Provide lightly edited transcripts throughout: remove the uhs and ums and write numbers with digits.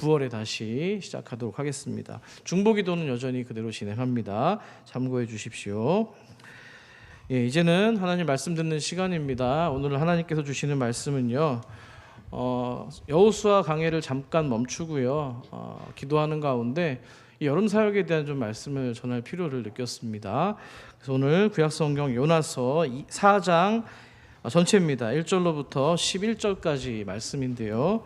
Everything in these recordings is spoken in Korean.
9월에 다시 시작하도록 하겠습니다. 중보기도는 여전히 그대로 진행합니다. 참고해 주십시오. 예, 이제는 하나님 말씀 듣는 시간입니다. 오늘 하나님께서 주시는 말씀은요, 여호수아 강해를 잠깐 멈추고요, 기도하는 가운데 이 여름 사역에 대한 좀 말씀을 전할 필요를 느꼈습니다. 그래서 오늘 구약성경 요나서 4장 전체입니다. 1절로부터 11절까지 말씀인데요,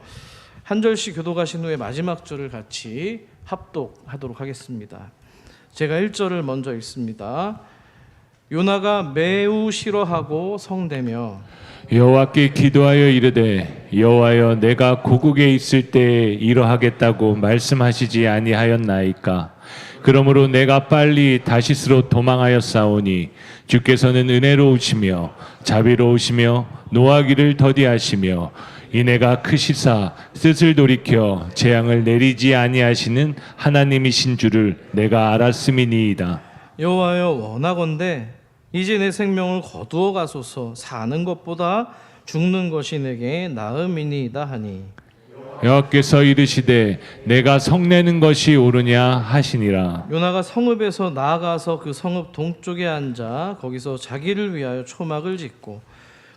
한 절씩 교독하신 후에 마지막 절을 같이 합독하도록 하겠습니다. 제가 1절을 먼저 읽습니다. 요나가 매우 싫어하고 성대며 여호와께 기도하여 이르되 여호와여 내가 고국에 있을 때에 이러하겠다고 말씀하시지 아니하였나이까. 그러므로 내가 빨리 다시스로 도망하였사오니 주께서는 은혜로우시며 자비로우시며 노하기를 더디하시며 이내가 크시사 뜻을 돌이켜 재앙을 내리지 아니하시는 하나님이신 줄을 내가 알았음이니이다. 여호와여 원하건대 이제 내 생명을 거두어 가소서. 사는 것보다 죽는 것이 내게 나음이니이다 하니 여호와께서 이르시되 내가 성내는 것이 옳으냐 하시니라. 요나가 성읍에서 나아가서 그 성읍 동쪽에 앉아 거기서 자기를 위하여 초막을 짓고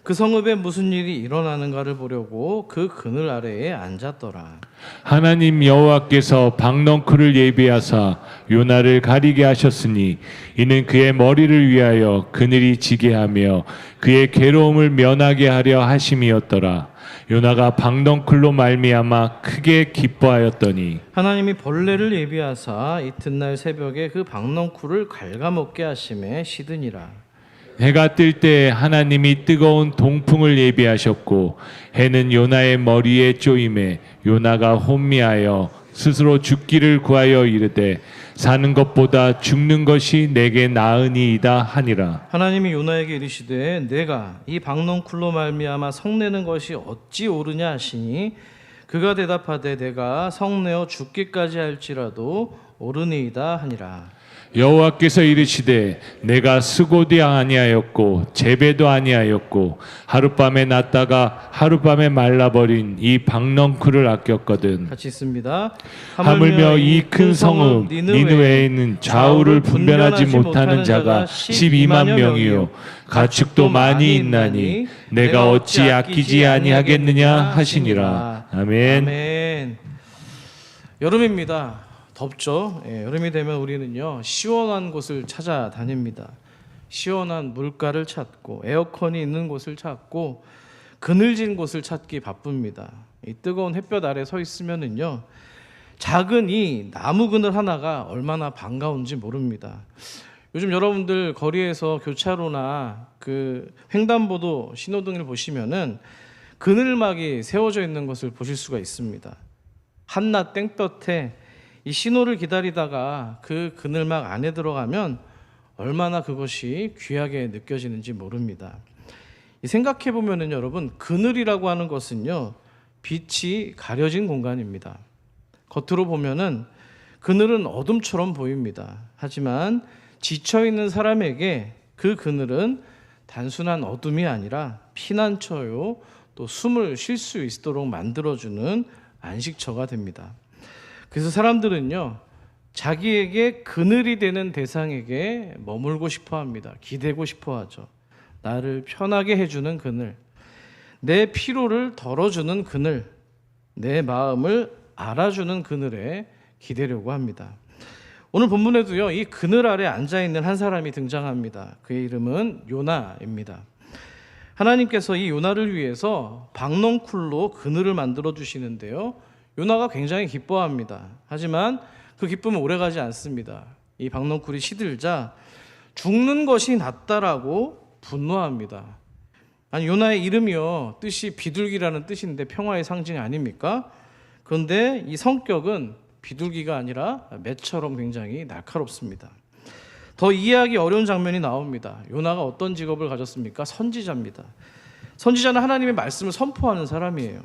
그 성읍에 무슨 일이 일어나는가를 보려고 그 그늘 아래에 앉았더라. 하나님 여호와께서 박넝쿨을 예비하사 요나를 가리게 하셨으니 이는 그의 머리를 위하여 그늘이 지게 하며 그의 괴로움을 면하게 하려 하심이었더라. 요나가 박넝쿨로 말미암아 크게 기뻐하였더니 하나님이 벌레를 예비하사 이튿날 새벽에 그 박넝쿨을 갉아먹게 하심에 시드니라. 해가 뜰 때 하나님이 뜨거운 동풍을 예비하셨고 해는 요나의 머리에 쪼임에 요나가 혼미하여 스스로 죽기를 구하여 이르되 사는 것보다 죽는 것이 내게 나으니이다 하니라. 하나님이 요나에게 이르시되 내가 이 박넝쿨로 말미암아 성내는 것이 어찌 옳으냐 하시니 그가 대답하되 내가 성내어 죽기까지 할지라도 옳으니이다 하니라. 여호와께서 이르시되 내가 수고도 아니하였고 재배도 아니하였고 하룻밤에 났다가 하룻밤에 말라버린 이 박넝쿨을 아꼈거든. 같이 있습니다. 하물며 이 큰 성읍 니느웨에는 좌우를 분별하지 못하는 자가 12만 명이요 가축도 많이 있나니 내가 어찌 아끼지 아니하겠느냐 하시니라. 아멘. 아멘. 여름입니다. 덥죠. 예, 여름이 되면 우리는요 시원한 곳을 찾아다닙니다. 시원한 물가를 찾고 에어컨이 있는 곳을 찾고 그늘진 곳을 찾기 바쁩니다. 이 뜨거운 햇볕 아래 서 있으면은요 작은 이 나무 그늘 하나가 얼마나 반가운지 모릅니다. 요즘 여러분들 거리에서 교차로나 그 횡단보도 신호등을 보시면은 그늘막이 세워져 있는 것을 보실 수가 있습니다. 한낮 땡볕에 이 신호를 기다리다가 그 그늘막 안에 들어가면 얼마나 그것이 귀하게 느껴지는지 모릅니다. 생각해 보면은 여러분 그늘이라고 하는 것은요 빛이 가려진 공간입니다. 겉으로 보면은 그늘은 어둠처럼 보입니다. 하지만 지쳐 있는 사람에게 그 그늘은 단순한 어둠이 아니라 피난처요 또 숨을 쉴 수 있도록 만들어주는 안식처가 됩니다. 그래서 사람들은요 자기에게 그늘이 되는 대상에게 머물고 싶어 합니다. 기대고 싶어 하죠. 나를 편하게 해주는 그늘, 내 피로를 덜어주는 그늘, 내 마음을 알아주는 그늘에 기대려고 합니다. 오늘 본문에도요 이 그늘 아래 앉아있는 한 사람이 등장합니다. 그의 이름은 요나입니다. 하나님께서 이 요나를 위해서 박넝쿨로 그늘을 만들어 주시는데요 요나가 굉장히 기뻐합니다. 하지만 그 기쁨은 오래가지 않습니다. 이 박넝쿨이 시들자 죽는 것이 낫다라고 분노합니다. 아니 요나의 이름이요 뜻이 비둘기라는 뜻인데 평화의 상징 아닙니까? 그런데 이 성격은 비둘기가 아니라 매처럼 굉장히 날카롭습니다. 더 이해하기 어려운 장면이 나옵니다. 요나가 어떤 직업을 가졌습니까? 선지자입니다. 선지자는 하나님의 말씀을 선포하는 사람이에요.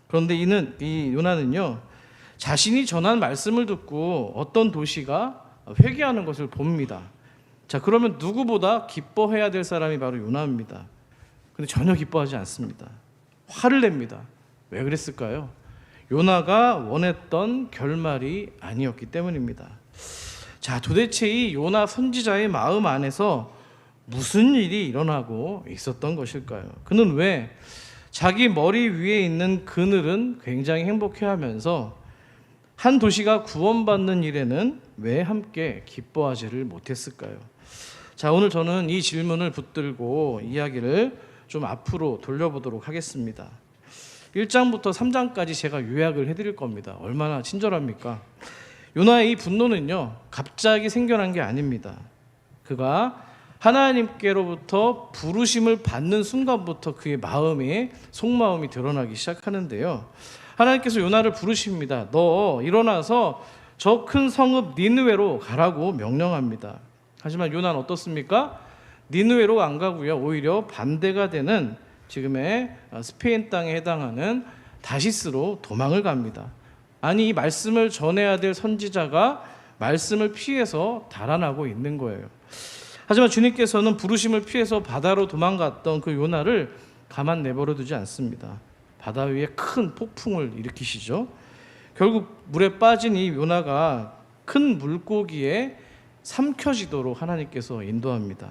그런데 이 요나는요 자신이 전한 말씀을 듣고 어떤 도시가 회개하는 것을 봅니다. 자, 그러면 누구보다 기뻐해야 될 사람이 바로 요나입니다. 그런데 전혀 기뻐하지 않습니다. 화를 냅니다. 왜 그랬을까요? 요나가 원했던 결말이 아니었기 때문입니다. 자, 도대체 이 요나 선지자의 마음 안에서 무슨 일이 일어나고 있었던 것일까요? 그는 왜 자기 머리 위에 있는 그늘은 굉장히 행복해하면서 한 도시가 구원받는 일에는 왜 함께 기뻐하지를 못했을까요? 자, 오늘 저는 이 질문을 붙들고 이야기를 좀 앞으로 돌려보도록 하겠습니다. 1장부터 3장까지 제가 요약을 해드릴 겁니다. 얼마나 친절합니까? 요나의 이 분노는요, 갑자기 생겨난 게 아닙니다. 그가 하나님께로부터 부르심을 받는 순간부터 그의 마음이, 속마음이 드러나기 시작하는데요. 하나님께서 요나를 부르십니다. 너 일어나서 저 큰 성읍 니느웨로 가라고 명령합니다. 하지만 요나는 어떻습니까? 니느웨로 안 가고요, 오히려 반대가 되는 지금의 스페인 땅에 해당하는 다시스로 도망을 갑니다. 아니, 이 말씀을 전해야 될 선지자가 말씀을 피해서 달아나고 있는 거예요. 하지만 주님께서는 부르심을 피해서 바다로 도망갔던 그 요나를 가만 내버려 두지 않습니다. 바다 위에 큰 폭풍을 일으키시죠. 결국 물에 빠진 이 요나가 큰 물고기에 삼켜지도록 하나님께서 인도합니다.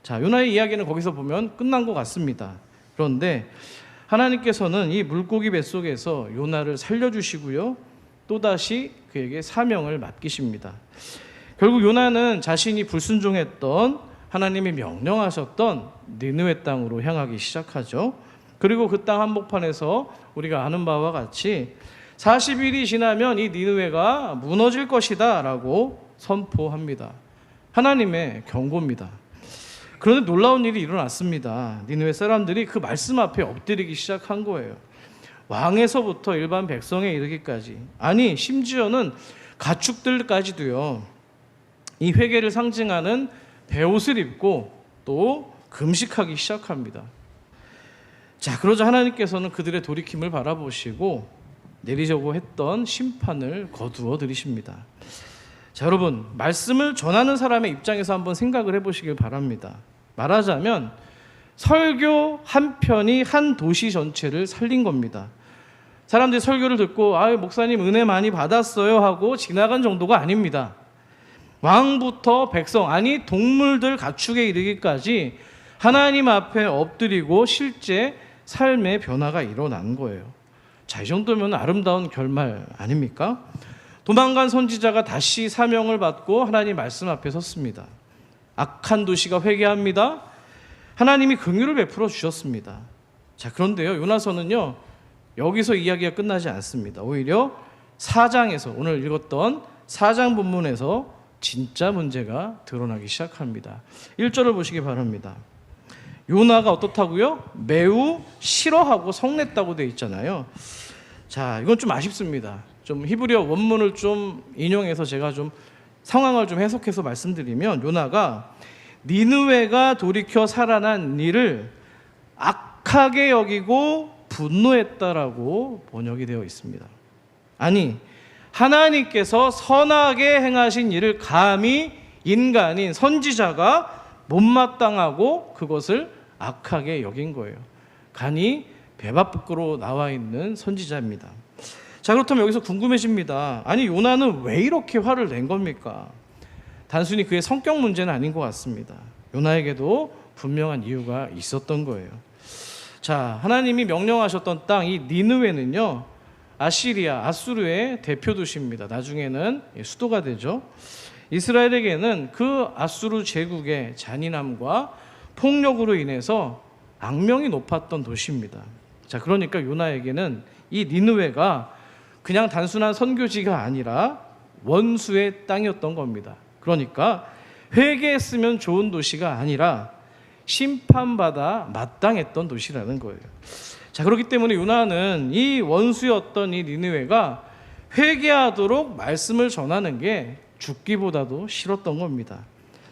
자, 요나의 이야기는 거기서 보면 끝난 것 같습니다. 그런데 하나님께서는 이 물고기 뱃속에서 요나를 살려주시고요, 또다시 그에게 사명을 맡기십니다. 결국 요나는 자신이 불순종했던 하나님이 명령하셨던 니느웨 땅으로 향하기 시작하죠. 그리고 그 땅 한복판에서 우리가 아는 바와 같이 40일이 지나면 이 니느웨가 무너질 것이다 라고 선포합니다. 하나님의 경고입니다. 그런데 놀라운 일이 일어났습니다. 니느웨 사람들이 그 말씀 앞에 엎드리기 시작한 거예요. 왕에서부터 일반 백성에 이르기까지, 아니 심지어는 가축들까지도요, 이 회개를 상징하는 베옷을 입고 또 금식하기 시작합니다. 자, 그러자 하나님께서는 그들의 돌이킴을 바라보시고 내리려고 했던 심판을 거두어 들이십니다. 자, 여러분, 말씀을 전하는 사람의 입장에서 한번 생각을 해보시길 바랍니다. 말하자면 설교 한 편이 한 도시 전체를 살린 겁니다. 사람들이 설교를 듣고 아유, 목사님 은혜 많이 받았어요 하고 지나간 정도가 아닙니다. 왕부터 백성, 아니 동물들 가축에 이르기까지 하나님 앞에 엎드리고 실제 삶의 변화가 일어난 거예요. 자, 이 정도면 아름다운 결말 아닙니까? 도망간 선지자가 다시 사명을 받고 하나님 말씀 앞에 섰습니다. 악한 도시가 회개합니다. 하나님이 긍휼을 베풀어 주셨습니다. 자, 그런데요, 요나서는요, 여기서 이야기가 끝나지 않습니다. 오히려 4장에서, 오늘 읽었던 4장 본문에서 진짜 문제가 드러나기 시작합니다. 1절을 보시기 바랍니다. 요나가 어떻다고요? 매우 싫어하고 성냈다고 되어 있잖아요. 자, 이건 좀 아쉽습니다. 좀 히브리어 원문을 좀 인용해서 제가 좀 상황을 좀 해석해서 말씀드리면, 요나가 니느웨가 돌이켜 살아난 일을 악하게 여기고 분노했다라고 번역이 되어 있습니다. 아니, 하나님께서 선하게 행하신 일을 감히 인간인 선지자가 못마땅하고 그것을 악하게 여긴 거예요. 간이 배밥 밖으로 나와 있는 선지자입니다. 자, 그렇다면 여기서 궁금해집니다. 아니, 요나는 왜 이렇게 화를 낸 겁니까? 단순히 그의 성격 문제는 아닌 것 같습니다. 요나에게도 분명한 이유가 있었던 거예요. 자, 하나님이 명령하셨던 땅, 이 니느웨는요, 아시리아, 아수르의 대표 도시입니다. 나중에는 수도가 되죠. 이스라엘에게는 그 아수르 제국의 잔인함과 폭력으로 인해서 악명이 높았던 도시입니다. 자, 그러니까 요나에게는 이 니느웨가 그냥 단순한 선교지가 아니라 원수의 땅이었던 겁니다. 그러니까 회개했으면 좋은 도시가 아니라 심판받아 마땅했던 도시라는 거예요. 자, 그렇기 때문에 요나는 이 원수였던 이 니느웨가 회개하도록 말씀을 전하는 게 죽기보다도 싫었던 겁니다.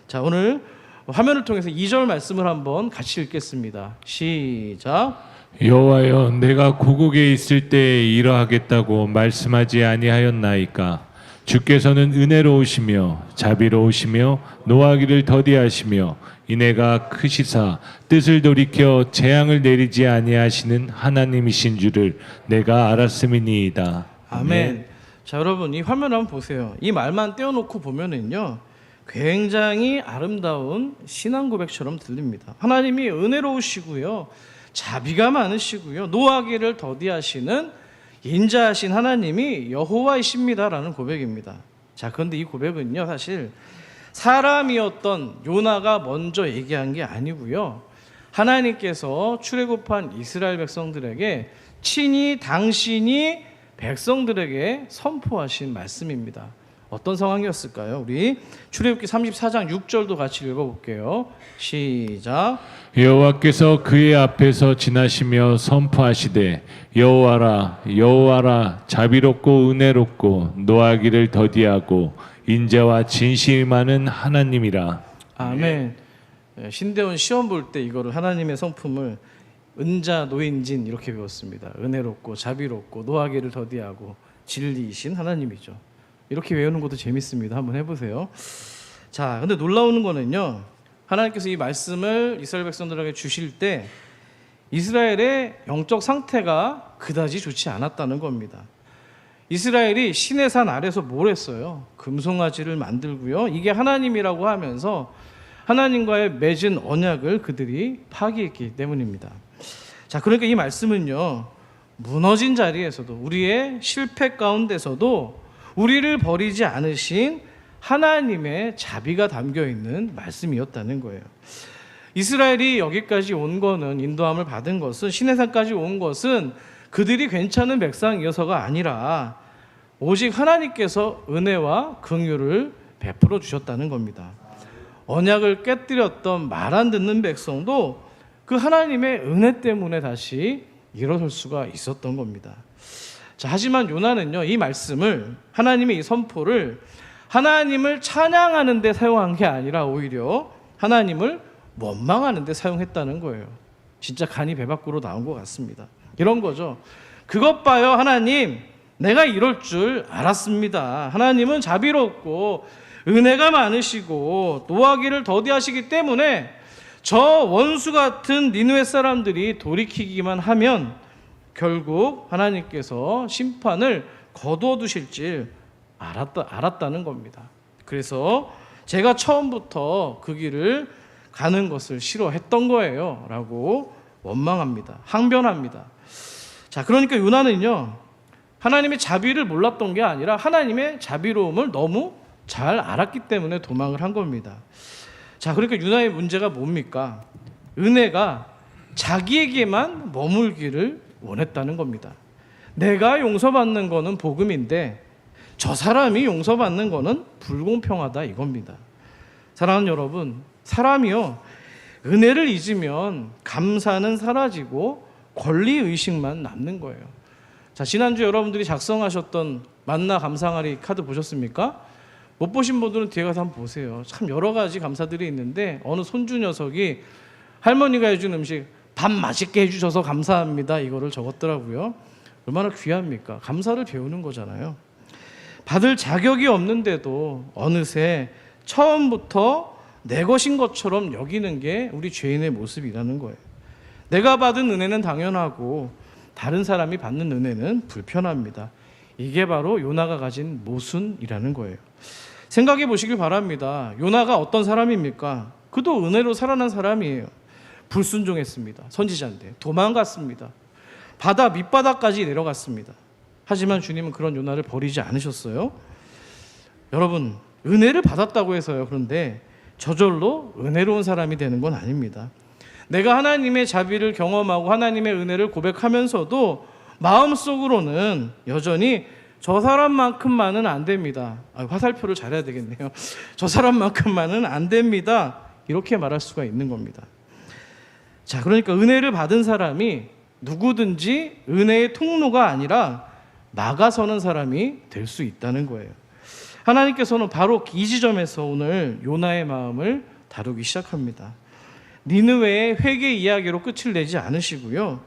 자, 오늘 화면을 통해서 2절 말씀을 한번 같이 읽겠습니다. 시작. 여호와여, 내가 고국에 있을 때에 이러하겠다고 말씀하지 아니하였나이까? 주께서는 은혜로우시며 자비로우시며 노하기를 더디하시며 인애가 크시사 뜻을 돌이켜 재앙을 내리지 아니하시는 하나님이신 줄을 내가 알았음이니이다. 아멘. 자, 여러분 이 화면 한번 보세요. 이 말만 떼어놓고 보면은요, 굉장히 아름다운 신앙 고백처럼 들립니다. 하나님이 은혜로우시고요, 자비가 많으시고요, 노하기를 더디하시는 인자하신 하나님이 여호와이십니다라는 고백입니다. 자, 그런데 이 고백은요, 사실 사람이었던 요나가 먼저 얘기한 게 아니고요, 하나님께서 출애굽한 이스라엘 백성들에게 친히 당신이 백성들에게 선포하신 말씀입니다. 어떤 상황이었을까요? 우리 출애굽기 34장 6절도 같이 읽어볼게요. 시작. 여호와께서 그의 앞에서 지나시며 선포하시되 여호와라 여호와라 자비롭고 은혜롭고 노하기를 더디하고 인자와 진실이 많은 하나님이라. 아멘. 신대원 시험 볼 때 이거를 하나님의 성품을 은자 노인진 이렇게 배웠습니다. 은혜롭고 자비롭고 노하기를 더디하고 진리이신 하나님이죠. 이렇게 외우는 것도 재밌습니다. 한번 해보세요. 자, 근데 놀라운 거는요, 하나님께서 이 말씀을 이스라엘 백성들에게 주실 때 이스라엘의 영적 상태가 그다지 좋지 않았다는 겁니다. 이스라엘이 시내 산 아래서 뭘 했어요? 금송아지를 만들고요, 이게 하나님이라고 하면서 하나님과의 맺은 언약을 그들이 파기했기 때문입니다. 자, 그러니까 이 말씀은요, 무너진 자리에서도, 우리의 실패 가운데서도 우리를 버리지 않으신 하나님의 자비가 담겨 있는 말씀이었다는 거예요. 이스라엘이 여기까지 온 거는, 인도함을 받은 것은, 시내산까지 온 것은 그들이 괜찮은 백성이어서가 아니라 오직 하나님께서 은혜와 긍휼을 베풀어 주셨다는 겁니다. 언약을 깨뜨렸던 말 안 듣는 백성도 그 하나님의 은혜 때문에 다시 일어설 수가 있었던 겁니다. 자, 하지만 요나는요, 이 말씀을, 하나님의 이 선포를 하나님을 찬양하는 데 사용한 게 아니라 오히려 하나님을 원망하는 데 사용했다는 거예요. 진짜 간이 배 밖으로 나온 것 같습니다. 이런 거죠. 그것 봐요, 하나님, 내가 이럴 줄 알았습니다. 하나님은 자비롭고 은혜가 많으시고 노하기를 더디하시기 때문에 저 원수 같은 니느웨 사람들이 돌이키기만 하면 결국 하나님께서 심판을 거두어두실 줄 알았다는 겁니다. 그래서 제가 처음부터 그 길을 가는 것을 싫어했던 거예요 라고 원망합니다. 항변합니다. 자, 그러니까 요나는요, 하나님의 자비를 몰랐던 게 아니라 하나님의 자비로움을 너무 잘 알았기 때문에 도망을 한 겁니다. 자, 그러니까 요나의 문제가 뭡니까? 은혜가 자기에게만 머물기를 원했다는 겁니다. 내가 용서받는 거는 복음인데 저 사람이 용서받는 거는 불공평하다 이겁니다. 사랑하는 여러분, 사람이요, 은혜를 잊으면 감사는 사라지고 권리의식만 남는 거예요. 자, 지난주 여러분들이 작성하셨던 만나 감사하리 카드 보셨습니까? 못 보신 분들은 뒤에 가서 한번 보세요. 참 여러 가지 감사들이 있는데 어느 손주 녀석이 할머니가 해준 음식 밥 맛있게 해주셔서 감사합니다 이거를 적었더라고요. 얼마나 귀합니까? 감사를 배우는 거잖아요. 받을 자격이 없는데도 어느새 처음부터 내 것인 것처럼 여기는 게 우리 죄인의 모습이라는 거예요. 내가 받은 은혜는 당연하고 다른 사람이 받는 은혜는 불편합니다. 이게 바로 요나가 가진 모순이라는 거예요. 생각해 보시길 바랍니다. 요나가 어떤 사람입니까? 그도 은혜로 살아난 사람이에요. 불순종했습니다. 선지자인데 도망갔습니다. 바다 밑바닥까지 내려갔습니다. 하지만 주님은 그런 요나를 버리지 않으셨어요. 여러분, 은혜를 받았다고 해서요, 그런데 저절로 은혜로운 사람이 되는 건 아닙니다. 내가 하나님의 자비를 경험하고 하나님의 은혜를 고백하면서도 마음속으로는 여전히 저 사람만큼만은 안 됩니다. 화살표를 잘해야 되겠네요. 저 사람만큼만은 안 됩니다. 이렇게 말할 수가 있는 겁니다. 자, 그러니까 은혜를 받은 사람이 누구든지 은혜의 통로가 아니라 막아서는 사람이 될 수 있다는 거예요. 하나님께서는 바로 이 지점에서 오늘 요나의 마음을 다루기 시작합니다. 니느웨의 회개 이야기로 끝을 내지 않으시고요,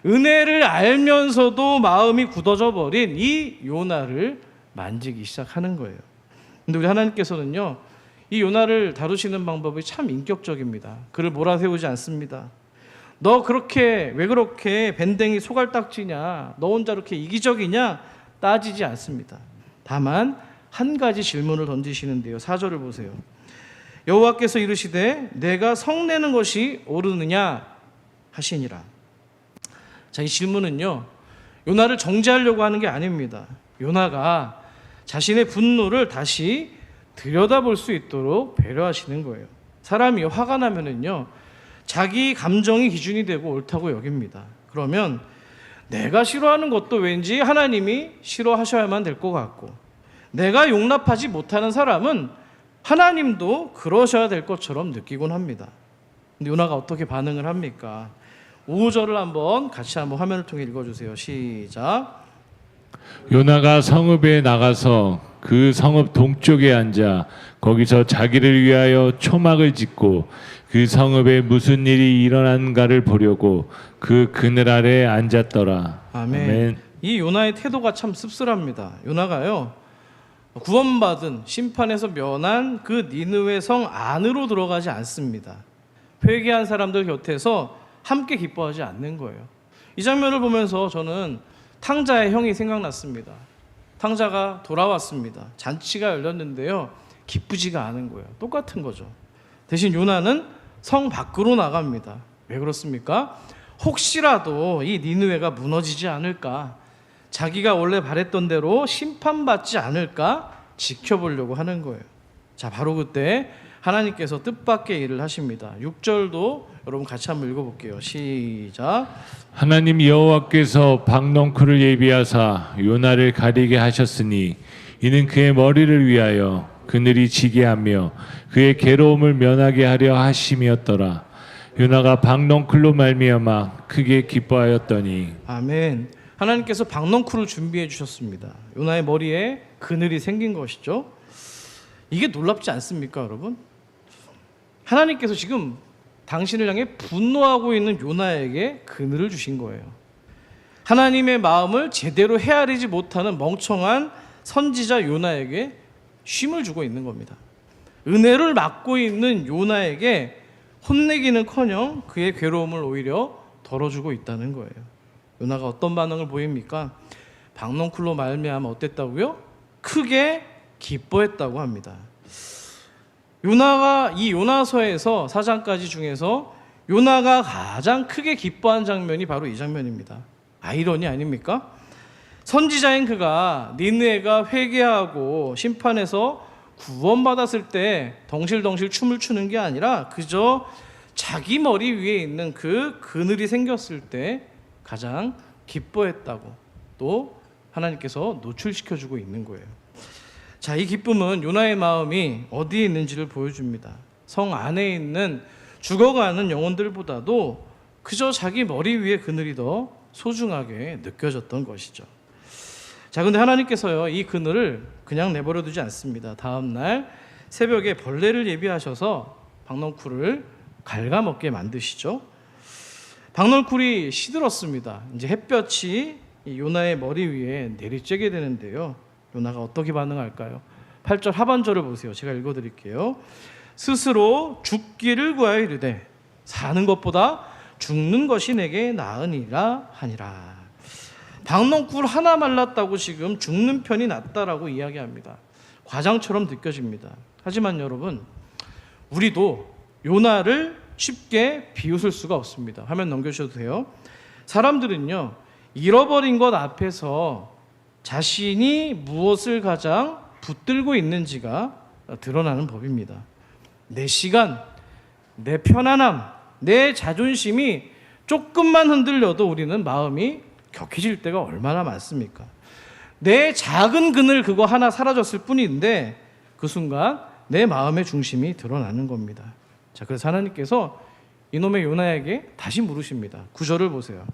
은혜를 알면서도 마음이 굳어져 버린 이 요나를 만지기 시작하는 거예요. 근데 우리 하나님께서는요, 이 요나를 다루시는 방법이 참 인격적입니다. 그를 몰아세우지 않습니다. 너 그렇게 왜 그렇게 밴댕이 소갈딱지냐, 너 혼자 이렇게 이기적이냐 따지지 않습니다. 다만 한 가지 질문을 던지시는데요. 4절을 보세요. 여호와께서 이르시되 내가 성내는 것이 옳으느냐 하시니라. 자, 이 질문은요, 요나를 정죄하려고 하는 게 아닙니다. 요나가 자신의 분노를 다시 들여다볼 수 있도록 배려하시는 거예요. 사람이 화가 나면은요, 자기 감정이 기준이 되고 옳다고 여깁니다. 그러면 내가 싫어하는 것도 왠지 하나님이 싫어하셔야만 될 것 같고, 내가 용납하지 못하는 사람은 하나님도 그러셔야 될 것처럼 느끼곤 합니다. 근데 요나가 어떻게 반응을 합니까? 5절을 한번 같이 한번 화면을 통해 읽어주세요. 시작. 요나가 성읍에 나가서 그 성읍 동쪽에 앉아 거기서 자기를 위하여 초막을 짓고 그 성읍에 무슨 일이 일어난가를 보려고 그 그늘 아래 앉았더라. 아멘. 이 요나의 태도가 참 씁쓸합니다. 요나가요, 구원받은 심판에서 면한 그 니느웨 성 안으로 들어가지 않습니다. 회개한 사람들 곁에서 함께 기뻐하지 않는 거예요. 이 장면을 보면서 저는 탕자의 형이 생각났습니다. 탕자가 돌아왔습니다. 잔치가 열렸는데요, 기쁘지가 않은 거예요. 똑같은 거죠. 대신 요나는 성 밖으로 나갑니다. 왜 그렇습니까? 혹시라도 이 니느웨가 무너지지 않을까, 자기가 원래 바랬던 대로 심판받지 않을까 지켜보려고 하는 거예요. 자, 바로 그때 하나님께서 뜻밖의 일을 하십니다. 6절도 여러분 같이 한번 읽어볼게요. 시작. 하나님 여호와께서 박넝쿨을 예비하사 요나를 가리게 하셨으니 이는 그의 머리를 위하여 그늘이 지게 하며 그의 괴로움을 면하게 하려 하심이었더라. 요나가 박넝쿨로 말미암아 크게 기뻐하였더니. 아멘. 하나님께서 박넝쿨을 준비해 주셨습니다. 요나의 머리에 그늘이 생긴 것이죠. 이게 놀랍지 않습니까, 여러분? 하나님께서 지금 당신을 향해 분노하고 있는 요나에게 그늘을 주신 거예요. 하나님의 마음을 제대로 헤아리지 못하는 멍청한 선지자 요나에게 쉼을 주고 있는 겁니다. 은혜를 맡고 있는 요나에게 혼내기는커녕 그의 괴로움을 오히려 덜어주고 있다는 거예요. 요나가 어떤 반응을 보입니까? 박넝쿨로 말미암아 어땠다고요? 크게 기뻐했다고 합니다. 요나가 이 요나서에서 4장까지 중에서 요나가 가장 크게 기뻐한 장면이 바로 이 장면입니다. 아이러니 아닙니까? 선지자인 그가 니느웨가 회개하고 심판에서 구원받았을 때 덩실덩실 춤을 추는 게 아니라 그저 자기 머리 위에 있는 그 그늘이 생겼을 때 가장 기뻐했다고 또 하나님께서 노출시켜주고 있는 거예요. 자, 이 기쁨은 요나의 마음이 어디에 있는지를 보여줍니다. 성 안에 있는 죽어가는 영혼들보다도 그저 자기 머리 위에 그늘이 더 소중하게 느껴졌던 것이죠. 자, 근데 하나님께서요, 이 그늘을 그냥 내버려 두지 않습니다. 다음 날 새벽에 벌레를 예비하셔서 박넝쿨을 갉아먹게 만드시죠. 박넝쿨이 시들었습니다. 이제 햇볕이 이 요나의 머리 위에 내리쬐게 되는데요. 요나가 어떻게 반응할까요? 8절 하반절을 보세요. 제가 읽어드릴게요. 스스로 죽기를 구하여 이르되 사는 것보다 죽는 것이 내게 나으니라 하니라. 박넝쿨 하나 말랐다고 지금 죽는 편이 낫다라고 이야기합니다. 과장처럼 느껴집니다. 하지만 여러분, 우리도 요나를 쉽게 비웃을 수가 없습니다. 화면 넘겨주셔도 돼요. 사람들은요, 잃어버린 것 앞에서 자신이 무엇을 가장 붙들고 있는지가 드러나는 법입니다. 내 시간, 내 편안함, 내 자존심이 조금만 흔들려도 우리는 마음이 격해질 때가 얼마나 많습니까? 내 작은 그늘 그거 하나 사라졌을 뿐인데 그 순간 내 마음의 중심이 드러나는 겁니다. 자, 그래서 하나님께서 이놈의 요나에게 다시 물으십니다. 9절을 보세요.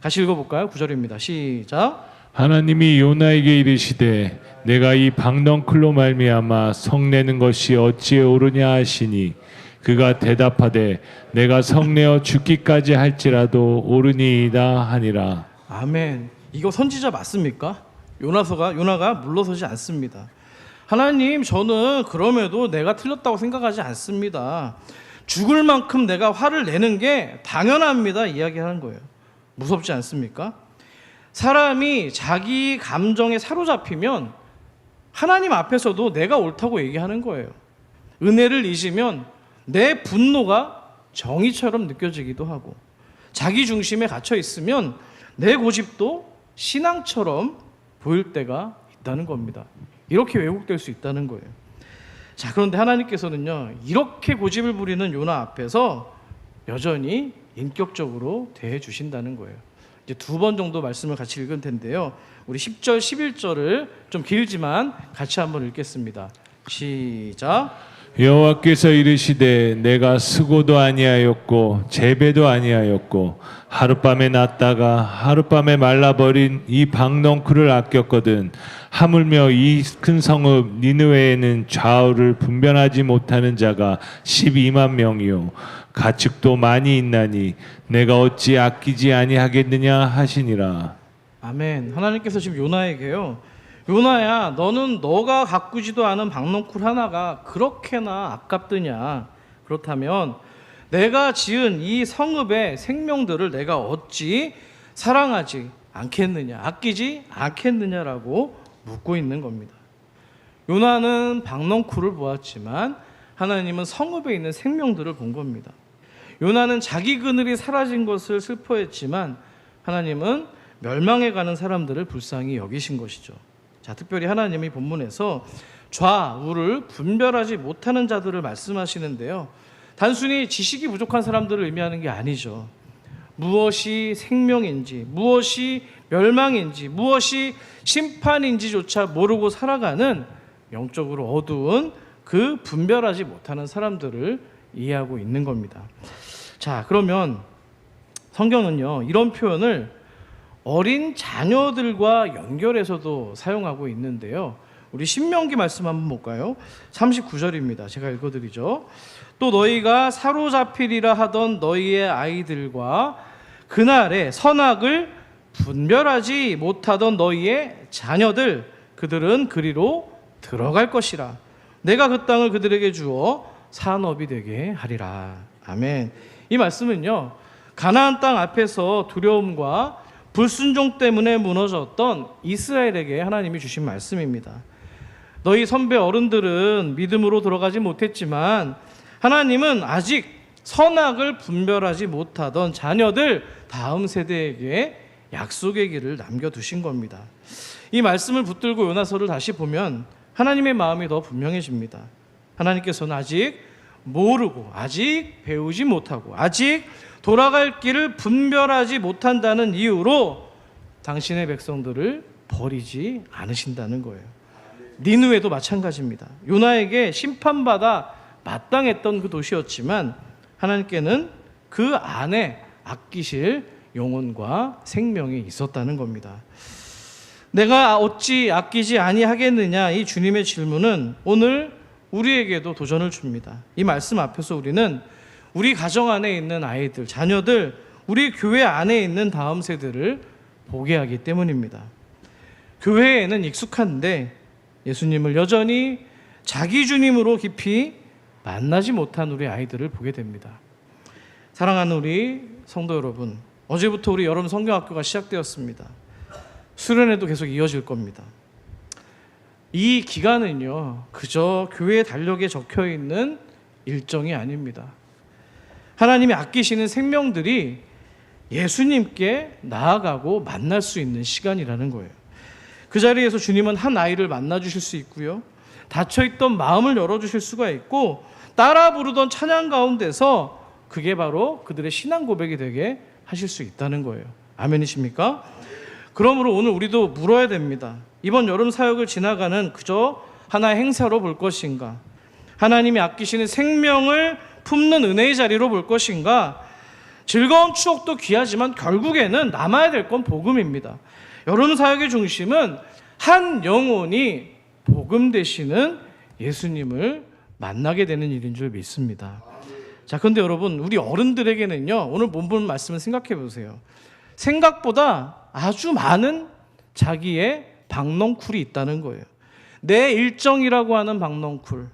같이 읽어볼까요? 9절입니다. 시작. 하나님이 요나에게 이르시되 내가 이 박넝쿨로 말미암아 성내는 것이 어찌 옳으냐 하시니 그가 대답하되 내가 성내어 죽기까지 할지라도 옳으니이다 하니라. 아멘. 이거 선지자 맞습니까? 요나가 물러서지 않습니다. 하나님, 저는 그럼에도 내가 틀렸다고 생각하지 않습니다. 죽을 만큼 내가 화를 내는 게 당연합니다. 이야기하는 거예요. 무섭지 않습니까? 사람이 자기 감정에 사로잡히면 하나님 앞에서도 내가 옳다고 얘기하는 거예요. 은혜를 잊으면 내 분노가 정의처럼 느껴지기도 하고, 자기 중심에 갇혀 있으면 내 고집도 신앙처럼 보일 때가 있다는 겁니다. 이렇게 왜곡될 수 있다는 거예요. 자, 그런데 하나님께서는요, 이렇게 고집을 부리는 요나 앞에서 여전히 인격적으로 대해 주신다는 거예요. 이제 2번 정도 말씀을 같이 읽을 텐데요. 우리 10절, 11절을 좀 길지만 같이 한번 읽겠습니다. 시작. 여호와께서 이르시되 내가 수고도 아니하였고 재배도 아니하였고 하룻밤에 났다가 하룻밤에 말라버린 이 박넝쿨을 아꼈거든. 하물며 이 큰 성읍 니느웨에는 좌우를 분별하지 못하는 자가 12만 명이요 가축도 많이 있나니 내가 어찌 아끼지 아니하겠느냐 하시니라. 아멘. 하나님께서 지금 요나에게요, 요나야, 너는 너가 가꾸지도 않은 박넝쿨 하나가 그렇게나 아깝더냐? 그렇다면 내가 지은 이 성읍의 생명들을 내가 어찌 사랑하지 않겠느냐, 아끼지 않겠느냐라고 묻고 있는 겁니다. 요나는 박넝쿨을 보았지만 하나님은 성읍에 있는 생명들을 본 겁니다. 요나는 자기 그늘이 사라진 것을 슬퍼했지만 하나님은 멸망해가는 사람들을 불쌍히 여기신 것이죠. 자, 특별히 하나님이 본문에서 좌우를 분별하지 못하는 자들을 말씀하시는데요, 단순히 지식이 부족한 사람들을 의미하는 게 아니죠. 무엇이 생명인지, 무엇이 멸망인지, 무엇이 심판인지조차 모르고 살아가는 영적으로 어두운 그 분별하지 못하는 사람들을 이해하고 있는 겁니다. 자, 그러면 성경은요, 이런 표현을 어린 자녀들과 연결해서도 사용하고 있는데요. 우리 신명기 말씀 한번 볼까요? 39절입니다. 제가 읽어드리죠. 또 너희가 사로잡히리라 하던 너희의 아이들과 그날에 선악을 분별하지 못하던 너희의 자녀들, 그들은 그리로 들어갈 것이라. 내가 그 땅을 그들에게 주어 산업이 되게 하리라. 아멘. 이 말씀은요, 가나안 땅 앞에서 두려움과 불순종 때문에 무너졌던 이스라엘에게 하나님이 주신 말씀입니다. 너희 선배 어른들은 믿음으로 들어가지 못했지만 하나님은 아직 선악을 분별하지 못하던 자녀들, 다음 세대에게 약속의 길을 남겨두신 겁니다. 이 말씀을 붙들고 요나서를 다시 보면 하나님의 마음이 더 분명해집니다. 하나님께서는 아직 모르고, 아직 배우지 못하고, 아직 돌아갈 길을 분별하지 못한다는 이유로 당신의 백성들을 버리지 않으신다는 거예요. 니느웨도 마찬가지입니다. 요나에게 심판받아 마땅했던 그 도시였지만 하나님께는 그 안에 아끼실 영혼과 생명이 있었다는 겁니다. 내가 어찌 아끼지 아니하겠느냐, 이 주님의 질문은 오늘 우리에게도 도전을 줍니다. 이 말씀 앞에서 우리는 우리 가정 안에 있는 아이들, 자녀들, 우리 교회 안에 있는 다음 세대를 보게 하기 때문입니다. 교회에는 익숙한데 예수님을 여전히 자기 주님으로 깊이 만나지 못한 우리 아이들을 보게 됩니다. 사랑하는 우리 성도 여러분, 어제부터 우리 여름 성경학교가 시작되었습니다. 수련회도 계속 이어질 겁니다. 이 기간은요, 그저 교회 달력에 적혀있는 일정이 아닙니다. 하나님이 아끼시는 생명들이 예수님께 나아가고 만날 수 있는 시간이라는 거예요. 그 자리에서 주님은 한 아이를 만나 주실 수 있고요, 닫혀있던 마음을 열어주실 수가 있고, 따라 부르던 찬양 가운데서 그게 바로 그들의 신앙 고백이 되게 하실 수 있다는 거예요. 아멘이십니까? 그러므로 오늘 우리도 물어야 됩니다. 이번 여름 사역을 지나가는 그저 하나의 행사로 볼 것인가? 하나님이 아끼시는 생명을 품는 은혜의 자리로 볼 것인가? 즐거운 추억도 귀하지만 결국에는 남아야 될 건 복음입니다. 여름 사역의 중심은 한 영혼이 복음 되시는 예수님을 만나게 되는 일인 줄 믿습니다. 자, 그런데 여러분, 우리 어른들에게는요, 오늘 본문 말씀을 생각해 보세요. 생각보다 아주 많은 자기의 박넝쿨이 있다는 거예요. 내 일정이라고 하는 박넝쿨,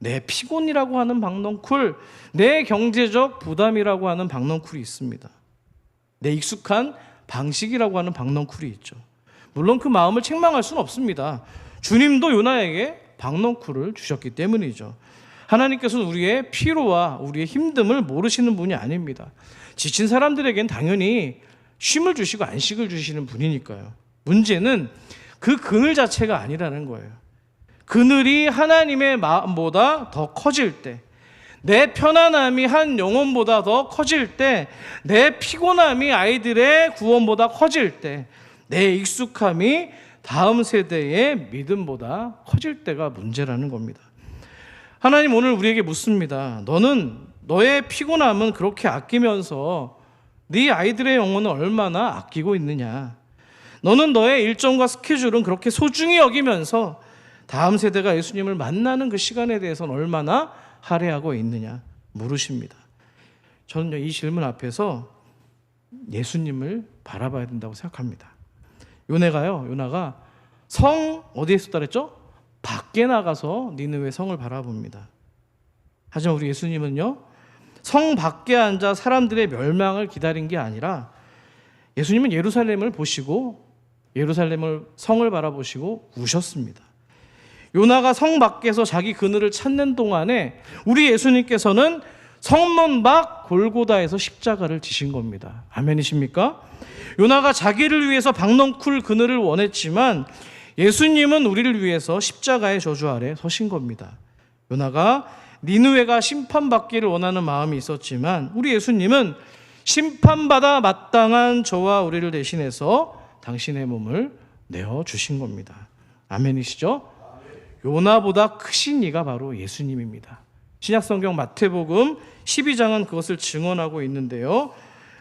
내 피곤이라고 하는 박넝쿨, 내 경제적 부담이라고 하는 박넝쿨이 있습니다. 내 익숙한 방식이라고 하는 박넝쿨이 있죠. 물론 그 마음을 책망할 수는 없습니다. 주님도 요나에게 박넝쿨을 주셨기 때문이죠. 하나님께서는 우리의 피로와 우리의 힘듦을 모르시는 분이 아닙니다. 지친 사람들에겐 당연히 쉼을 주시고 안식을 주시는 분이니까요. 문제는 그 그늘 자체가 아니라는 거예요. 그늘이 하나님의 마음보다 더 커질 때, 내 편안함이 한 영혼보다 더 커질 때, 내 피곤함이 아이들의 구원보다 커질 때, 내 익숙함이 다음 세대의 믿음보다 커질 때가 문제라는 겁니다. 하나님 오늘 우리에게 묻습니다. 너는 너의 피곤함은 그렇게 아끼면서 네 아이들의 영혼을 얼마나 아끼고 있느냐? 너는 너의 일정과 스케줄은 그렇게 소중히 여기면서 다음 세대가 예수님을 만나는 그 시간에 대해서는 얼마나 할애하고 있느냐 물으십니다. 저는 이 질문 앞에서 예수님을 바라봐야 된다고 생각합니다. 요나가 성 어디에 있었다 그랬죠? 밖에 나가서 니느웨 성을 바라봅니다. 하지만 우리 예수님은요, 성 밖에 앉아 사람들의 멸망을 기다린 게 아니라 예수님은 예루살렘을 보시고 예루살렘을 성을 바라보시고 우셨습니다. 요나가 성 밖에서 자기 그늘을 찾는 동안에 우리 예수님께서는 성문 밖 골고다에서 십자가를 지신 겁니다. 아멘이십니까? 요나가 자기를 위해서 박넝쿨 그늘을 원했지만 예수님은 우리를 위해서 십자가의 저주 아래 서신 겁니다. 요나가 니느웨가 심판받기를 원하는 마음이 있었지만 우리 예수님은 심판받아 마땅한 저와 우리를 대신해서 당신의 몸을 내어주신 겁니다. 아멘이시죠? 요나보다 크신 이가 바로 예수님입니다. 신약성경 마태복음 12장은 그것을 증언하고 있는데요.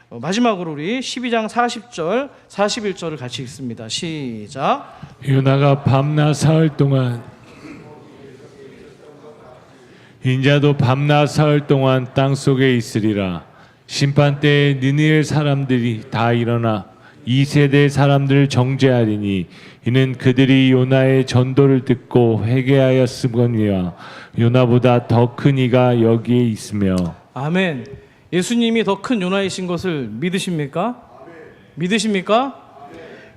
마지막으로 우리 12장 40절, 41절을 같이 읽습니다. 시작. 요나가 밤낮 사흘 동안 인자도 밤낮 사흘 동안 땅속에 있으리라. 심판 때에 니느웨 사람들이 다 일어나 이 세대 사람들을 정죄하리니 이는 그들이 요나의 전도를 듣고 회개하였음거니와 요나보다 더 큰 이가 여기에 있으며. 아멘. 예수님이 더 큰 요나이신 것을 믿으십니까? 믿으십니까?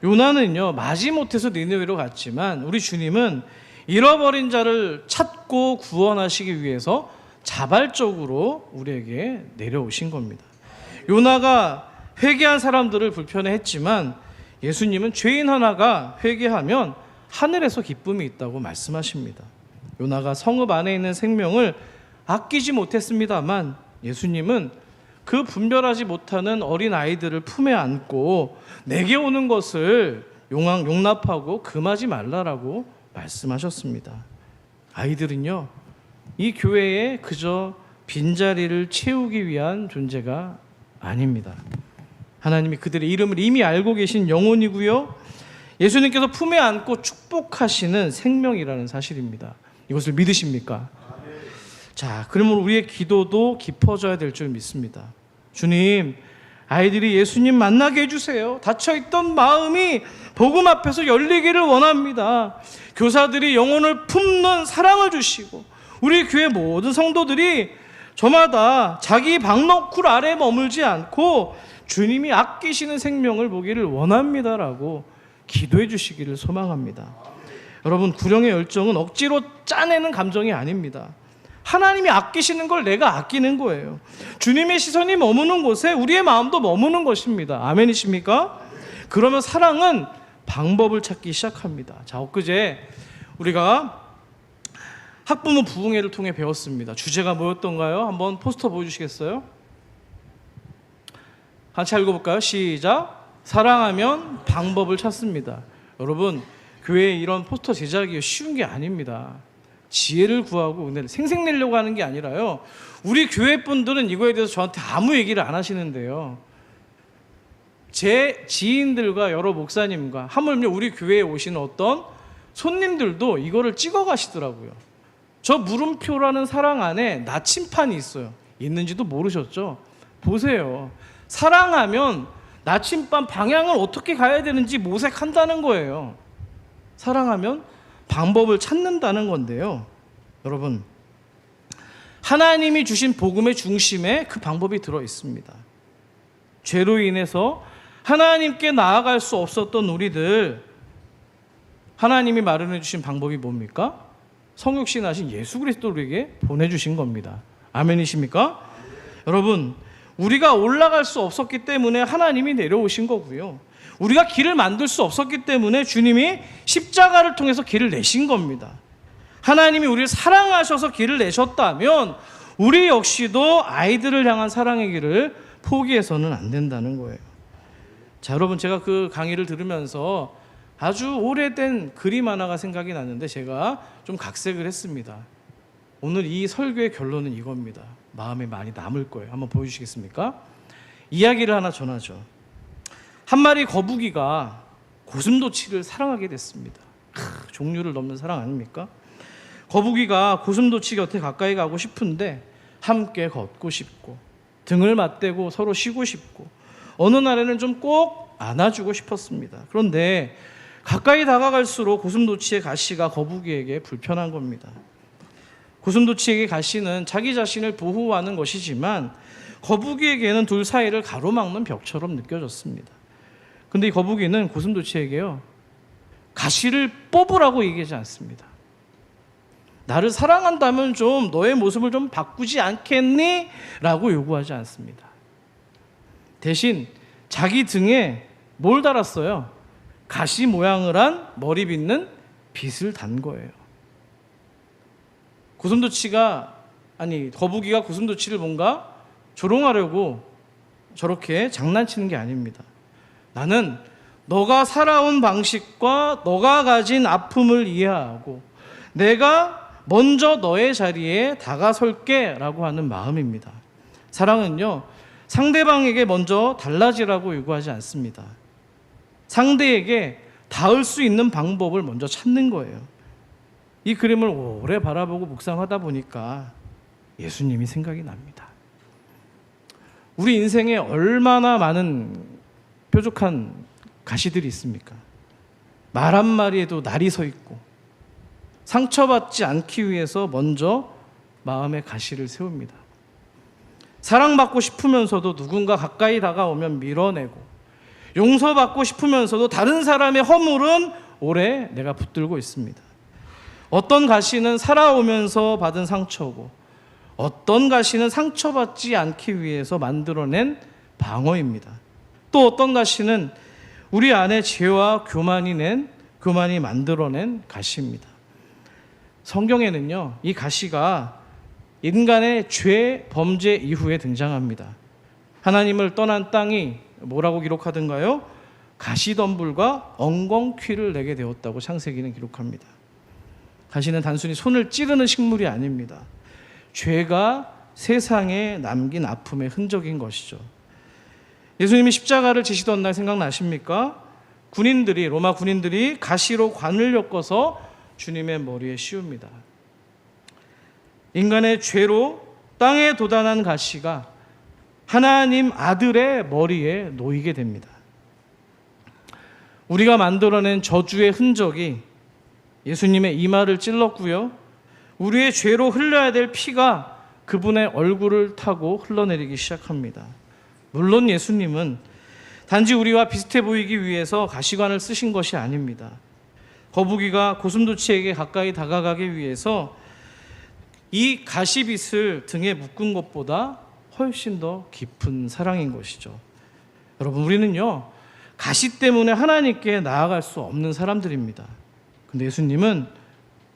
요나는요 마지못해서 니느웨로 갔지만 우리 주님은 잃어버린 자를 찾고 구원하시기 위해서 자발적으로 우리에게 내려오신 겁니다. 요나가 회개한 사람들을 불편해했지만 예수님은 죄인 하나가 회개하면 하늘에서 기쁨이 있다고 말씀하십니다. 요나가 성읍 안에 있는 생명을 아끼지 못했습니다만 예수님은 그 분별하지 못하는 어린 아이들을 품에 안고 내게 오는 것을 용납하고 금하지 말라라고 말씀하셨습니다. 아이들은요 이 교회에 그저 빈자리를 채우기 위한 존재가 아닙니다. 하나님이 그들의 이름을 이미 알고 계신 영혼이고요, 예수님께서 품에 안고 축복하시는 생명이라는 사실입니다. 이것을 믿으십니까? 자, 그러면 우리의 기도도 깊어져야 될 줄 믿습니다. 주님, 아이들이 예수님 만나게 해주세요. 닫혀있던 마음이 복음 앞에서 열리기를 원합니다. 교사들이 영혼을 품는 사랑을 주시고 우리 교회 모든 성도들이 저마다 자기 박넝쿨 아래에 머물지 않고 주님이 아끼시는 생명을 보기를 원합니다라고 기도해 주시기를 소망합니다. 여러분, 구령의 열정은 억지로 짜내는 감정이 아닙니다. 하나님이 아끼시는 걸 내가 아끼는 거예요. 주님의 시선이 머무는 곳에 우리의 마음도 머무는 것입니다. 아멘이십니까? 그러면 사랑은 방법을 찾기 시작합니다. 자, 엊그제 우리가 학부모 부흥회를 통해 배웠습니다. 주제가 뭐였던가요? 한번 포스터 보여주시겠어요? 같이 읽어볼까요? 시작. 사랑하면 방법을 찾습니다. 여러분, 교회에 이런 포스터 제작이 쉬운 게 아닙니다. 지혜를 구하고 은혜를 생색내려고 하는 게 아니라요, 우리 교회 분들은 이거에 대해서 저한테 아무 얘기를 안 하시는데요, 제 지인들과 여러 목사님과 하물며 우리 교회에 오시는 어떤 손님들도 이거를 찍어 가시더라고요. 저 물음표라는 사랑 안에 나침판이 있어요. 있는지도 모르셨죠? 보세요. 사랑하면 나침반 방향을 어떻게 가야 되는지 모색한다는 거예요. 사랑하면 방법을 찾는다는 건데요. 여러분, 하나님이 주신 복음의 중심에 그 방법이 들어 있습니다. 죄로 인해서 하나님께 나아갈 수 없었던 우리들, 하나님이 마련해 주신 방법이 뭡니까? 성육신하신 예수 그리스도에게 보내주신 겁니다. 아멘이십니까? 여러분, 우리가 올라갈 수 없었기 때문에 하나님이 내려오신 거고요. 우리가 길을 만들 수 없었기 때문에 주님이 십자가를 통해서 길을 내신 겁니다. 하나님이 우리를 사랑하셔서 길을 내셨다면 우리 역시도 아이들을 향한 사랑의 길을 포기해서는 안 된다는 거예요. 자, 여러분, 제가 그 강의를 들으면서 아주 오래된 그림 하나가 생각이 났는데 제가 좀 각색을 했습니다. 오늘 이 설교의 결론은 이겁니다. 마음에 많이 남을 거예요. 한번 보여주시겠습니까? 이야기를 하나 전하죠. 한 마리 거북이가 고슴도치를 사랑하게 됐습니다. 종류를 넘는 사랑 아닙니까? 거북이가 고슴도치 곁에 가까이 가고 싶은데 함께 걷고 싶고 등을 맞대고 서로 쉬고 싶고 어느 날에는 좀 꼭 안아주고 싶었습니다. 그런데 가까이 다가갈수록 고슴도치의 가시가 거북이에게 불편한 겁니다. 고슴도치에게 가시는 자기 자신을 보호하는 것이지만 거북이에게는 둘 사이를 가로막는 벽처럼 느껴졌습니다. 근데 이 거북이는 고슴도치에게요, 가시를 뽑으라고 얘기하지 않습니다. 나를 사랑한다면 좀 너의 모습을 좀 바꾸지 않겠니? 라고 요구하지 않습니다. 대신 자기 등에 뭘 달았어요? 가시 모양을 한 머리 빗는 빗을 단 거예요. 거북이가 고슴도치를 뭔가 조롱하려고 저렇게 장난치는 게 아닙니다. 나는 너가 살아온 방식과 너가 가진 아픔을 이해하고 내가 먼저 너의 자리에 다가설게 라고 하는 마음입니다. 사랑은요, 상대방에게 먼저 달라지라고 요구하지 않습니다. 상대에게 닿을 수 있는 방법을 먼저 찾는 거예요. 이 그림을 오래 바라보고 묵상하다 보니까 예수님이 생각이 납니다. 우리 인생에 얼마나 많은 뾰족한 가시들이 있습니까? 말 한마디에도 날이 서 있고 상처받지 않기 위해서 먼저 마음에 가시를 세웁니다. 사랑받고 싶으면서도 누군가 가까이 다가오면 밀어내고 용서받고 싶으면서도 다른 사람의 허물은 오래 내가 붙들고 있습니다. 어떤 가시는 살아오면서 받은 상처고 어떤 가시는 상처받지 않기 위해서 만들어낸 방어입니다. 또 어떤 가시는 우리 안에 죄와 교만이 만들어낸 가시입니다. 성경에는요, 이 가시가 인간의 죄, 범죄 이후에 등장합니다. 하나님을 떠난 땅이 뭐라고 기록하던가요? 가시덤불과 엉겅퀴를 내게 되었다고 창세기는 기록합니다. 가시는 단순히 손을 찌르는 식물이 아닙니다. 죄가 세상에 남긴 아픔의 흔적인 것이죠. 예수님이 십자가를 지시던 날 생각나십니까? 로마 군인들이 가시로 관을 엮어서 주님의 머리에 씌웁니다. 인간의 죄로 땅에 돋아난 가시가 하나님 아들의 머리에 놓이게 됩니다. 우리가 만들어낸 저주의 흔적이 예수님의 이마를 찔렀고요, 우리의 죄로 흘려야 될 피가 그분의 얼굴을 타고 흘러내리기 시작합니다. 물론 예수님은 단지 우리와 비슷해 보이기 위해서 가시관을 쓰신 것이 아닙니다. 거북이가 고슴도치에게 가까이 다가가기 위해서 이 가시빗을 등에 묶은 것보다 훨씬 더 깊은 사랑인 것이죠. 여러분, 우리는요, 가시 때문에 하나님께 나아갈 수 없는 사람들입니다. 근데 예수님은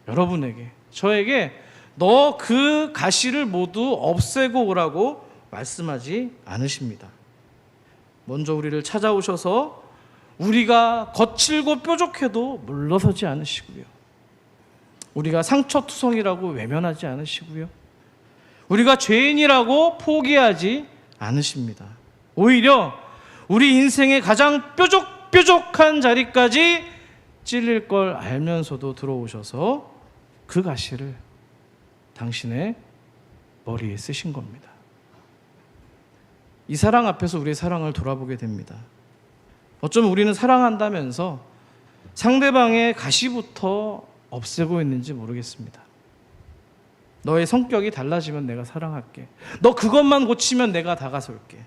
여러분에게, 저에게 너 그 가시를 모두 없애고 오라고 말씀하지 않으십니다. 먼저 우리를 찾아오셔서 우리가 거칠고 뾰족해도 물러서지 않으시고요, 우리가 상처투성이라고 외면하지 않으시고요, 우리가 죄인이라고 포기하지 않으십니다. 오히려 우리 인생의 가장 뾰족한 자리까지 찔릴 걸 알면서도 들어오셔서 그 가시를 당신의 머리에 쓰신 겁니다. 이 사랑 앞에서 우리의 사랑을 돌아보게 됩니다. 어쩌면 우리는 사랑한다면서 상대방의 가시부터 없애고 있는지 모르겠습니다. 너의 성격이 달라지면 내가 사랑할게. 너 그것만 고치면 내가 다가설게.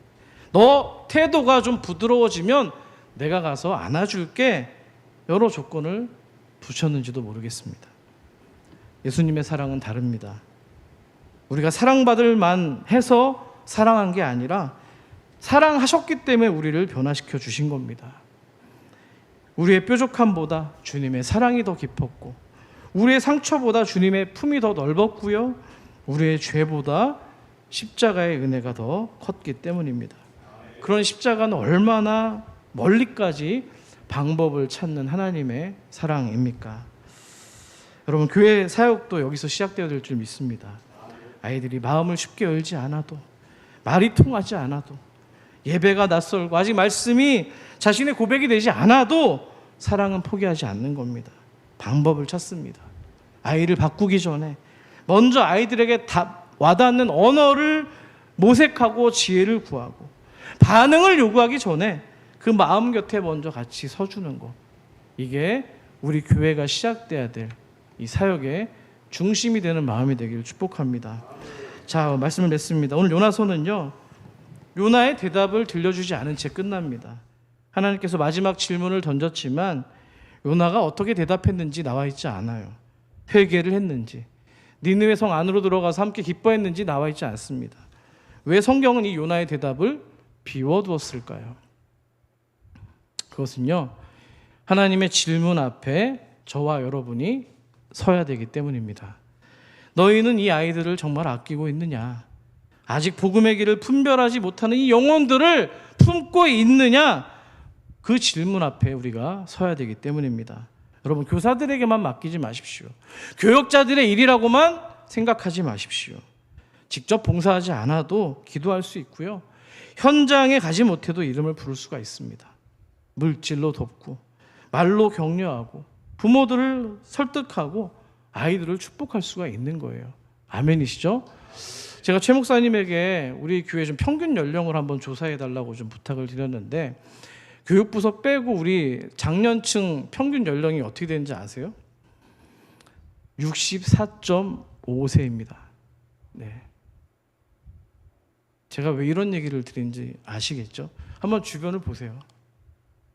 너 태도가 좀 부드러워지면 내가 가서 안아줄게. 여러 조건을 두셨는지도 모르겠습니다. 예수님의 사랑은 다릅니다. 우리가 사랑받을 만해서 사랑한 게 아니라 사랑하셨기 때문에 우리를 변화시켜 주신 겁니다. 우리의 뾰족함보다 주님의 사랑이 더 깊었고, 우리의 상처보다 주님의 품이 더 넓었고요, 우리의 죄보다 십자가의 은혜가 더 컸기 때문입니다. 그런 십자가는 얼마나 멀리까지 방법을 찾는 하나님의 사랑입니까? 여러분, 교회 사역도 여기서 시작되어야 될 줄 믿습니다. 아이들이 마음을 쉽게 열지 않아도, 말이 통하지 않아도, 예배가 낯설고 아직 말씀이 자신의 고백이 되지 않아도 사랑은 포기하지 않는 겁니다. 방법을 찾습니다. 아이를 바꾸기 전에 먼저 아이들에게 와닿는 언어를 모색하고 지혜를 구하고, 반응을 요구하기 전에 그 마음 곁에 먼저 같이 서주는 것, 이게 우리 교회가 시작돼야 될 이 사역의 중심이 되는 마음이 되기를 축복합니다. 자, 말씀을 맺습니다. 오늘 요나서는요, 요나의 대답을 들려주지 않은 채 끝납니다. 하나님께서 마지막 질문을 던졌지만 요나가 어떻게 대답했는지 나와 있지 않아요. 회개를 했는지, 니느웨 성 안으로 들어가서 함께 기뻐했는지 나와 있지 않습니다. 왜 성경은 이 요나의 대답을 비워두었을까요? 그것은요, 하나님의 질문 앞에 저와 여러분이 서야 되기 때문입니다. 너희는 이 아이들을 정말 아끼고 있느냐? 아직 복음의 길을 분별하지 못하는 이 영혼들을 품고 있느냐? 그 질문 앞에 우리가 서야 되기 때문입니다. 여러분, 교사들에게만 맡기지 마십시오. 교역자들의 일이라고만 생각하지 마십시오. 직접 봉사하지 않아도 기도할 수 있고요, 현장에 가지 못해도 이름을 부를 수가 있습니다. 물질로 돕고, 말로 격려하고, 부모들을 설득하고, 아이들을 축복할 수가 있는 거예요. 아멘이시죠? 제가 최 목사님에게 우리 교회 좀 평균 연령을 한번 조사해 달라고 좀 부탁을 드렸는데, 교육부서 빼고 우리 장년층 평균 연령이 어떻게 되는지 아세요? 64.5세입니다. 네. 제가 왜 이런 얘기를 드린지 아시겠죠? 한번 주변을 보세요.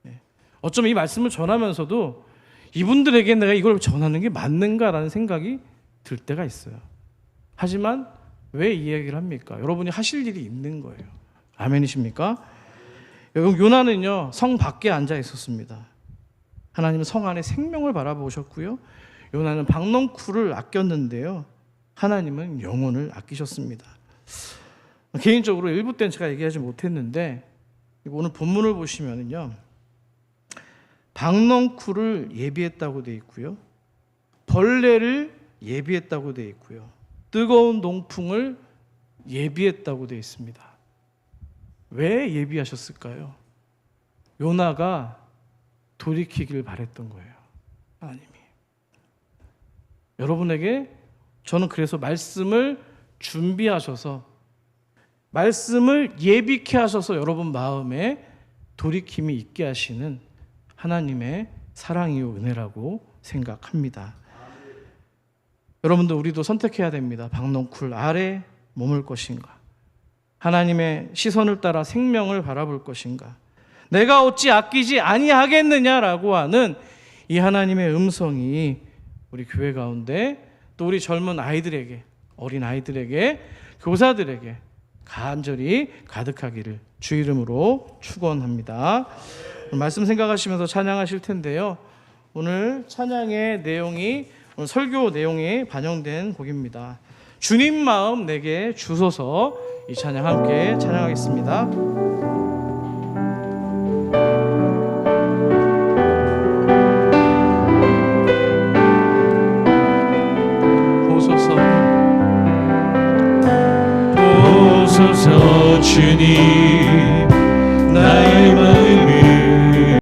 네. 어쩌면 이 말씀을 전하면서도 이분들에게 내가 이걸 전하는 게 맞는가라는 생각이 들 때가 있어요. 하지만 왜 이 얘기를 합니까? 여러분이 하실 일이 있는 거예요. 아멘이십니까? 요나는요, 성 밖에 앉아 있었습니다. 하나님은 성 안에 생명을 바라보셨고요, 요나는 박넝쿨을 아꼈는데요, 하나님은 영혼을 아끼셨습니다. 개인적으로 일부 때는 제가 얘기하지 못했는데, 오늘 본문을 보시면은요, 박넝쿨을 예비했다고 되어 있고요, 벌레를 예비했다고 되어 있고요, 뜨거운 농풍을 예비했다고 되어 있습니다. 왜 예비하셨을까요? 요나가 돌이키길 바랬던 거예요. 하나님이. 여러분에게 저는 그래서 말씀을 준비하셔서, 말씀을 예비케 하셔서 여러분 마음에 돌이킴이 있게 하시는 하나님의 사랑이요 은혜라고 생각합니다. 여러분들, 우리도 선택해야 됩니다. 박넝쿨 아래 머물 것인가, 하나님의 시선을 따라 생명을 바라볼 것인가, 내가 어찌 아끼지 아니하겠느냐라고 하는 이 하나님의 음성이 우리 교회 가운데, 또 우리 젊은 아이들에게, 어린 아이들에게, 교사들에게 간절히 가득하기를 주 이름으로 축원합니다. 말씀 생각하시면서 찬양하실 텐데요, 오늘 찬양의 내용이, 오늘 설교 내용이 반영된 곡입니다. 주님 마음 내게 주소서. 이 찬양 함께 찬양하겠습니다. 보소서 주님,